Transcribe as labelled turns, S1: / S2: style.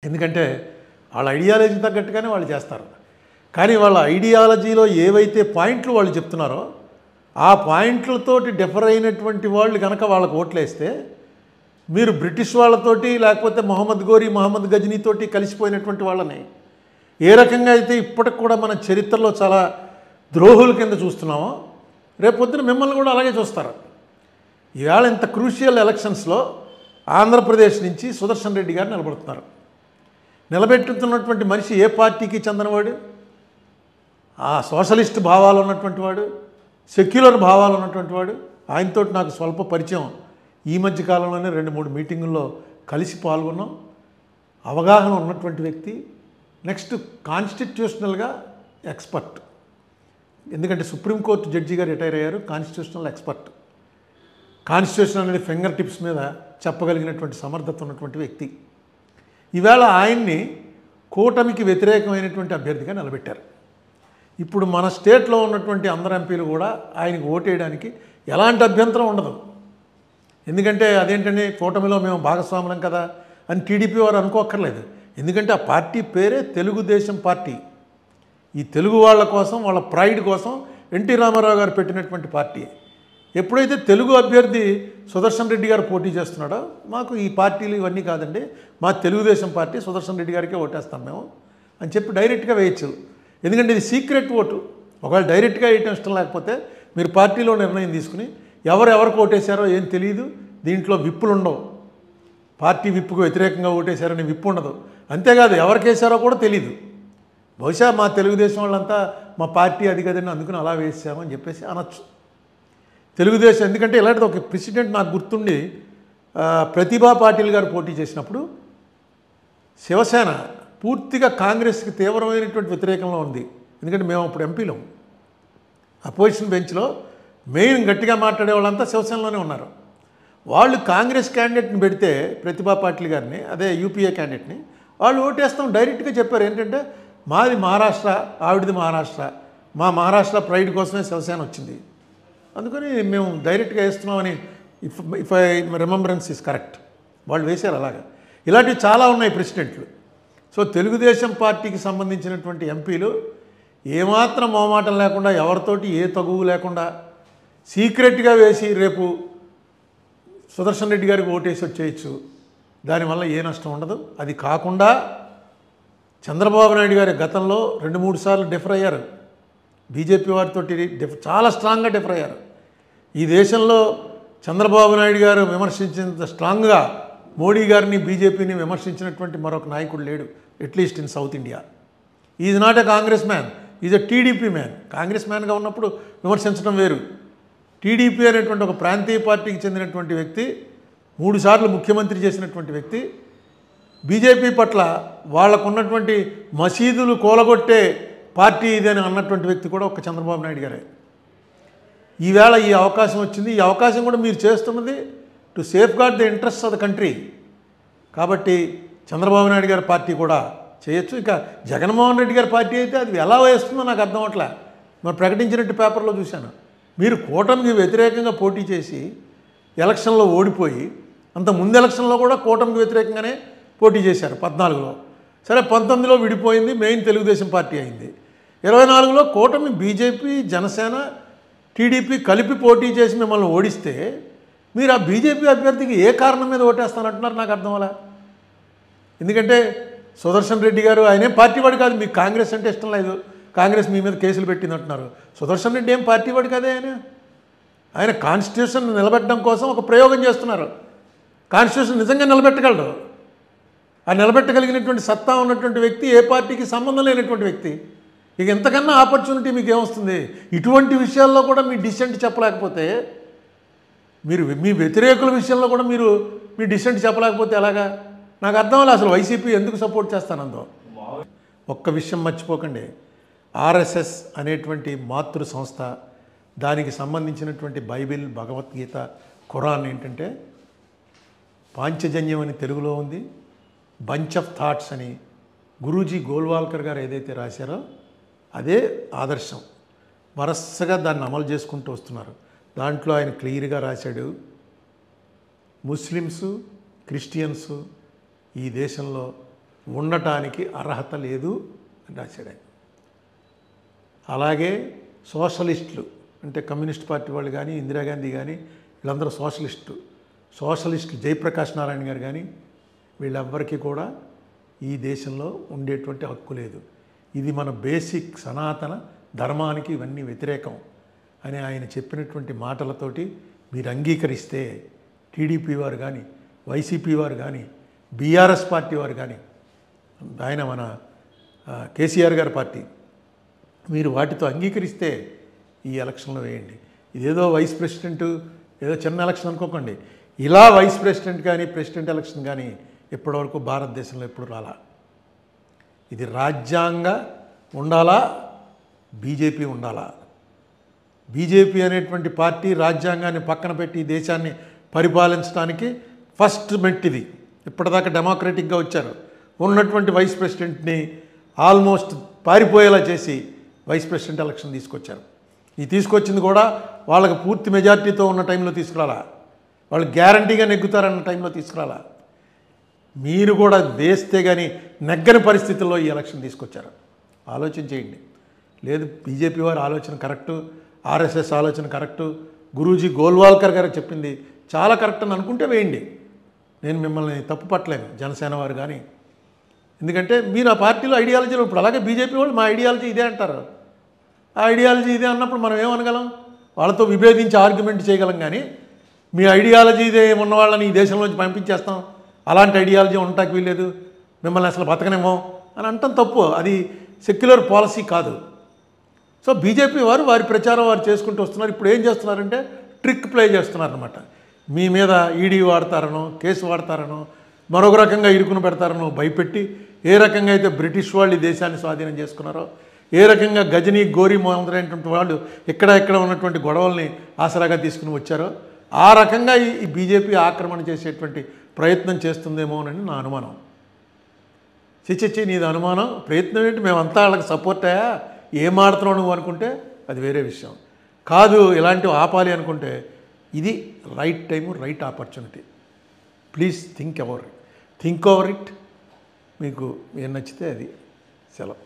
S1: ఎందుకంటే వాళ్ళ ఐడియాలజీ తగ్గట్టుగానే వాళ్ళు చేస్తారు. కానీ వాళ్ళ ఐడియాలజీలో ఏవైతే పాయింట్లు వాళ్ళు చెప్తున్నారో ఆ పాయింట్లతోటి డిఫర్ అయినటువంటి వాళ్ళు కనుక వాళ్ళకు ఓట్లేస్తే మీరు బ్రిటిష్ వాళ్ళతోటి లేకపోతే మొహమ్మద్ గోరీ మొహమ్మద్ గజనీతోటి కలిసిపోయినటువంటి వాళ్ళని ఏ రకంగా అయితే ఇప్పటికి కూడా మన చరిత్రలో చాలా ద్రోహుల కింద చూస్తున్నామో రేపొద్దున మిమ్మల్ని కూడా అలాగే చూస్తారు. ఈవేళ ఇంత క్రూషియల్ ఎలక్షన్స్లో ఆంధ్రప్రదేశ్ నుంచి సుదర్శన్ రెడ్డి గారు నిలబడుతున్నారు. నిలబెట్టుతున్నటువంటి మనిషి ఏ పార్టీకి చెందినవాడు? ఆ సోషలిస్ట్ భావాలు ఉన్నటువంటి వాడు, సెక్యులర్ భావాలు ఉన్నటువంటి వాడు. ఆయనతో నాకు స్వల్ప పరిచయం. ఈ మధ్య కాలంలోనే 2-3 మీటింగుల్లో కలిసి పాల్గొన్నాం. అవగాహన ఉన్నటువంటి వ్యక్తి. నెక్స్ట్ కాన్స్టిట్యూషనల్గా ఎక్స్పర్ట్. ఎందుకంటే సుప్రీంకోర్టు జడ్జిగా రిటైర్ అయ్యారు. Constitutional expert. కాన్స్టిట్యూషన్ అనేది ఫింగర్ టిప్స్ మీద చెప్పగలిగినటువంటి సమర్థత ఉన్నటువంటి వ్యక్తి. ఈవేళ ఆయన్ని కూటమికి వ్యతిరేకమైనటువంటి అభ్యర్థిగా నిలబెట్టారు. ఇప్పుడు మన స్టేట్లో ఉన్నటువంటి అందరు ఎంపీలు కూడా ఆయనకు ఓటేయడానికి ఎలాంటి అభ్యంతరం ఉండదు. ఎందుకంటే అదేంటంటే కూటమిలో మేము భాగస్వాములం కదా అని టీడీపీ వారు అనుకోక్కర్లేదు. ఎందుకంటే ఆ పార్టీ పేరే తెలుగుదేశం పార్టీ. ఈ తెలుగు వాళ్ళ కోసం, వాళ్ళ ప్రైడ్ కోసం ఎన్టీ రామారావు గారు పెట్టినటువంటి పార్టీ. ఎప్పుడైతే తెలుగు అభ్యర్థి సుదర్శన్ రెడ్డి గారు పోటీ చేస్తున్నాడో మాకు ఈ పార్టీలు ఇవన్నీ కాదండి, మా తెలుగుదేశం పార్టీ సుదర్శన్ రెడ్డి గారికే ఓటేస్తాం మేము అని చెప్పి డైరెక్ట్గా వేయచ్చు. ఎందుకంటే ఇది సీక్రెట్ ఓటు. ఒకవేళ డైరెక్ట్గా వేయటం ఇష్టం లేకపోతే మీరు పార్టీలో నిర్ణయం తీసుకుని ఎవరికి ఓటేశారో ఏం తెలియదు. దీంట్లో విప్పులు ఉండవు. పార్టీ విప్పుకు వ్యతిరేకంగా ఓటేశారని విప్పు ఉండదు. అంతేకాదు ఎవరికి వేశారో కూడా తెలియదు. బహుశా మా తెలుగుదేశం వాళ్ళంతా మా పార్టీ అది కదని అందుకుని అలా వేసామని చెప్పేసి అనొచ్చు. తెలుగుదేశం ఎందుకంటే ఇలాంటిది ఒక ప్రెసిడెంట్ నాకు గుర్తుండి ప్రతిభా పాటిల్ గారు పోటీ చేసినప్పుడు శివసేన పూర్తిగా కాంగ్రెస్కి తీవ్రమైనటువంటి వ్యతిరేకంలో ఉంది. ఎందుకంటే మేము అప్పుడు ఎంపీలం. అపోజిషన్ బెంచ్లో మెయిన్ గట్టిగా మాట్లాడే వాళ్ళంతా శివసేనలోనే ఉన్నారు. వాళ్ళు కాంగ్రెస్ క్యాండిడేట్ని పెడితే ప్రతిభా పాటిల్ గారిని, అదే యూపీఏ క్యాండిడేట్ని, వాళ్ళు ఓటేస్తాం డైరెక్ట్గా చెప్పారు. ఏంటంటే మాది మహారాష్ట్ర, ఆవిడది మహారాష్ట్ర, మా మహారాష్ట్ర ప్రైడ్ కోసమే శివసేన వచ్చింది, అందుకని మేము డైరెక్ట్గా వేస్తున్నామని if I remembrance is correct వాళ్ళు వేశారు. అలాగా ఇలాంటివి చాలా ఉన్నాయి ప్రెసిడెంట్లు. సో తెలుగుదేశం పార్టీకి సంబంధించినటువంటి ఎంపీలు ఏమాత్రం మొహమాటం లేకుండా, ఎవరితోటి ఏ తగువు లేకుండా సీక్రెట్గా వేసి రేపు సుదర్శన్ రెడ్డి గారికి ఓటేసి వచ్చేయచ్చు. దానివల్ల ఏ నష్టం ఉండదు. అది కాకుండా చంద్రబాబు నాయుడు గారి గతంలో 2-3 సార్లు డిఫర్ అయ్యారు. బీజేపీ వారితో చాలా స్ట్రాంగ్గా డిఫర్ అయ్యారు. ఈ దేశంలో చంద్రబాబు నాయుడు గారు విమర్శించినంత స్ట్రాంగ్గా మోడీ గారిని, బీజేపీని విమర్శించినటువంటి మరొక నాయకుడు లేడు, at least in South India. Is not a Congress man, is a TDP man. Congress మ్యాన్గా ఉన్నప్పుడు విమర్శించడం వేరు. టీడీపీ అనేటువంటి ఒక ప్రాంతీయ పార్టీకి చెందినటువంటి వ్యక్తి, 3 సార్లు ముఖ్యమంత్రి చేసినటువంటి వ్యక్తి, బీజేపీ పట్ల వాళ్ళకున్నటువంటి మసీదులు కూలగొట్టే పార్టీ ఇదని అన్నటువంటి వ్యక్తి కూడా ఒక చంద్రబాబు నాయుడు గారే. ఈవేళ ఈ అవకాశం వచ్చింది. ఈ అవకాశం కూడా మీరు చేస్తున్నది to safeguard the interest of the country. కాబట్టి చంద్రబాబు నాయుడు గారి పార్టీ కూడా చేయొచ్చు. ఇక జగన్మోహన్ రెడ్డి గారి పార్టీ అయితే అది ఎలా వేస్తుందో నాకు అర్థం అవట్లే. మరి ప్రకటించినట్టు పేపర్లో చూశాను. మీరు కూటమికి వ్యతిరేకంగా పోటీ చేసి ఎలక్షన్లో ఓడిపోయి, అంత ముందు ఎలక్షన్లో కూడా కూటమికి వ్యతిరేకంగానే పోటీ చేశారు 14లో. సరే 19లో విడిపోయింది, మెయిన్ తెలుగుదేశం పార్టీ అయింది. 24లో కూటమి బీజేపీ, జనసేన, టీడీపీ కలిపి పోటీ చేసి మిమ్మల్ని ఓడిస్తే మీరు ఆ బీజేపీ అభ్యర్థికి ఏ కారణం మీద ఓటేస్తానంటున్నారు నాకు అర్థం అలా. ఎందుకంటే సుదర్శన్ రెడ్డి గారు ఆయనేం పార్టీ వాడు కాదు, మీకు కాంగ్రెస్ అంటే ఇష్టం లేదు, కాంగ్రెస్ మీ మీద కేసులు పెట్టింది అంటున్నారు. సుదర్శన్ రెడ్డి ఏం పార్టీ వాడు కాదే. ఆయన కాన్స్టిట్యూషన్ నిలబెట్టడం కోసం ఒక ప్రయోగం చేస్తున్నారు. కాన్స్టిట్యూషన్ నిజంగా నిలబెట్టగలడు. ఆ నిలబెట్టగలిగినటువంటి సత్తా ఉన్నటువంటి వ్యక్తి, ఏ పార్టీకి సంబంధం లేనటువంటి వ్యక్తి. ఇక ఎంతకన్నా ఆపర్చునిటీ మీకు ఏమొస్తుంది? ఇటువంటి విషయాల్లో కూడా మీ డిసెంట్ చెప్పలేకపోతే, మీరు మీ వ్యతిరేకుల విషయంలో కూడా మీరు మీ డిసెంట్ చెప్పలేకపోతే ఎలాగా? నాకు అర్థం అవ్వాలి అసలు వైసీపీ ఎందుకు సపోర్ట్ చేస్తానందో. ఒక్క విషయం మర్చిపోకండి, ఆర్ఎస్ఎస్ అనేటువంటి మాతృ సంస్థ, దానికి సంబంధించినటువంటి బైబిల్, భగవద్గీత, ఖురాన్ ఏంటంటే పాంచజన్యం అని తెలుగులో ఉంది, బంచ్ ఆఫ్ థాట్స్ అని గురూజీ గోల్వాల్కర్ గారు ఏదైతే రాశారో అదే ఆదర్శం. వరసగా దాన్ని అమలు చేసుకుంటూ వస్తున్నారు. దాంట్లో ఆయన క్లియర్గా రాశాడు, ముస్లిమ్స్, క్రిస్టియన్స్ ఈ దేశంలో ఉండటానికి అర్హత లేదు అని రాశాడు ఆయన. అలాగే సోషలిస్టులు అంటే కమ్యూనిస్ట్ పార్టీ వాళ్ళు కానీ ఇందిరాగాంధీ కానీ వీళ్ళందరూ సోషలిస్టులు జయప్రకాష్ నారాయణ గారు కానీ వీళ్ళెవ్వరికీ కూడా ఈ దేశంలో ఉండేటువంటి హక్కు లేదు. ఇది మన బేసిక్ సనాతన ధర్మానికి ఇవన్నీ వ్యతిరేకం అని ఆయన చెప్పినటువంటి మాటలతోటి మీరు అంగీకరిస్తే టీడీపీ వారు కానీ వైసీపీ వారు కానీ బీఆర్ఎస్ పార్టీ వారు కానీ ఆయన మన కేసీఆర్ గారి పార్టీ మీరు వాటితో అంగీకరిస్తే ఈ ఎలక్షన్లో వేయండి. ఇదేదో వైస్ ప్రెసిడెంట్ ఏదో చిన్న ఎలక్షన్ అనుకోకండి. ఇలా వైస్ ప్రెసిడెంట్ కానీ ప్రెసిడెంట్ ఎలక్షన్ కానీ ఇప్పటివరకు భారతదేశంలో ఎప్పుడు రాలా. ఇది రాజ్యాంగ ఉండాలా, బీజేపీ ఉండాలా. బీజేపీ అనేటువంటి పార్టీ రాజ్యాంగాన్ని పక్కన పెట్టి దేశాన్ని పరిపాలించడానికి ఫస్ట్ మెట్టిది. ఇప్పటిదాకా డెమోక్రటిక్గా వచ్చారు. ఉన్నటువంటి వైస్ ప్రెసిడెంట్ని ఆల్మోస్ట్ పారిపోయేలా చేసి వైస్ ప్రెసిడెంట్ ఎలక్షన్ తీసుకొచ్చారు. ఈ తీసుకొచ్చింది కూడా వాళ్ళకి పూర్తి మెజార్టీతో ఉన్న టైంలో తీసుకురాలా, వాళ్ళు గ్యారంటీగా నెగ్గుతారన్న టైంలో తీసుకురాలా. మీరు కూడా వేస్తే కానీ నెగ్గని పరిస్థితుల్లో ఈ ఎలక్షన్ తీసుకొచ్చారు. ఆలోచన చేయండి. లేదు బీజేపీ వారి ఆలోచన కరెక్టు, ఆర్ఎస్ఎస్ ఆలోచన కరెక్టు, గురూజీ గోల్వాల్కర్ గారు చెప్పింది చాలా కరెక్ట్ అని అనుకుంటే వేయండి. నేను మిమ్మల్ని తప్పు పట్టలేను, జనసేన వారు కానీ. ఎందుకంటే మీరు ఆ పార్టీలో ఐడియాలజీలో ఇప్పుడు అలాగే బీజేపీ వాళ్ళు మా ఐడియాలజీ ఇదే అంటారు. ఆ ఐడియాలజీ ఇదే అన్నప్పుడు మనం ఏమనగలం? వాళ్ళతో విభేదించి ఆర్గ్యుమెంట్ చేయగలం. కానీ మీ ఐడియాలజీ ఇదే ఉన్న వాళ్ళని ఈ దేశంలోంచి పంపించేస్తాం, అలాంటి ఐడియాలజీ ఉండటానికి వీల్లేదు, మిమ్మల్ని అసలు బతకనేమో అని అంటాం తప్పు. అది సెక్యులర్ పాలసీ కాదు. సో బీజేపీ వారు వారి ప్రచారం వారు చేసుకుంటూ వస్తున్నారు. ఇప్పుడు ఏం చేస్తున్నారంటే ట్రిక్ ప్లే చేస్తున్నారన్నమాట. మీ మీద ఈడీ వాడతారనో కేసు వాడతారనో మరొక రకంగా ఇరుకును పెడతారనో భయపెట్టి, ఏ రకంగా అయితే బ్రిటిష్ వాళ్ళు ఈ దేశాన్ని స్వాధీనం చేసుకున్నారో, ఏ రకంగా గజనీ గోరీ మొదలైనటువంటి వాళ్ళు ఇక్కడ ఉన్నటువంటి గొడవల్ని ఆసరాగా తీసుకుని వచ్చారో ఆ రకంగా ఈ బీజేపీ ఆక్రమణ చేసేటువంటి ప్రయత్నం చేస్తుందేమోనని నా అనుమానం. చిచ్చి నీది అనుమానం, ప్రయత్నం ఏంటి? మేమంతా వాళ్ళకి సపోర్ట్ అయ్యా, ఏం ఆడుతున్నావు నువ్వు అనుకుంటే అది వేరే విషయం. కాదు ఇలాంటివి ఆపాలి అనుకుంటే ఇది right time, right opportunity. Please think over it. మీకు ఏం నచ్చితే అది సెలవు.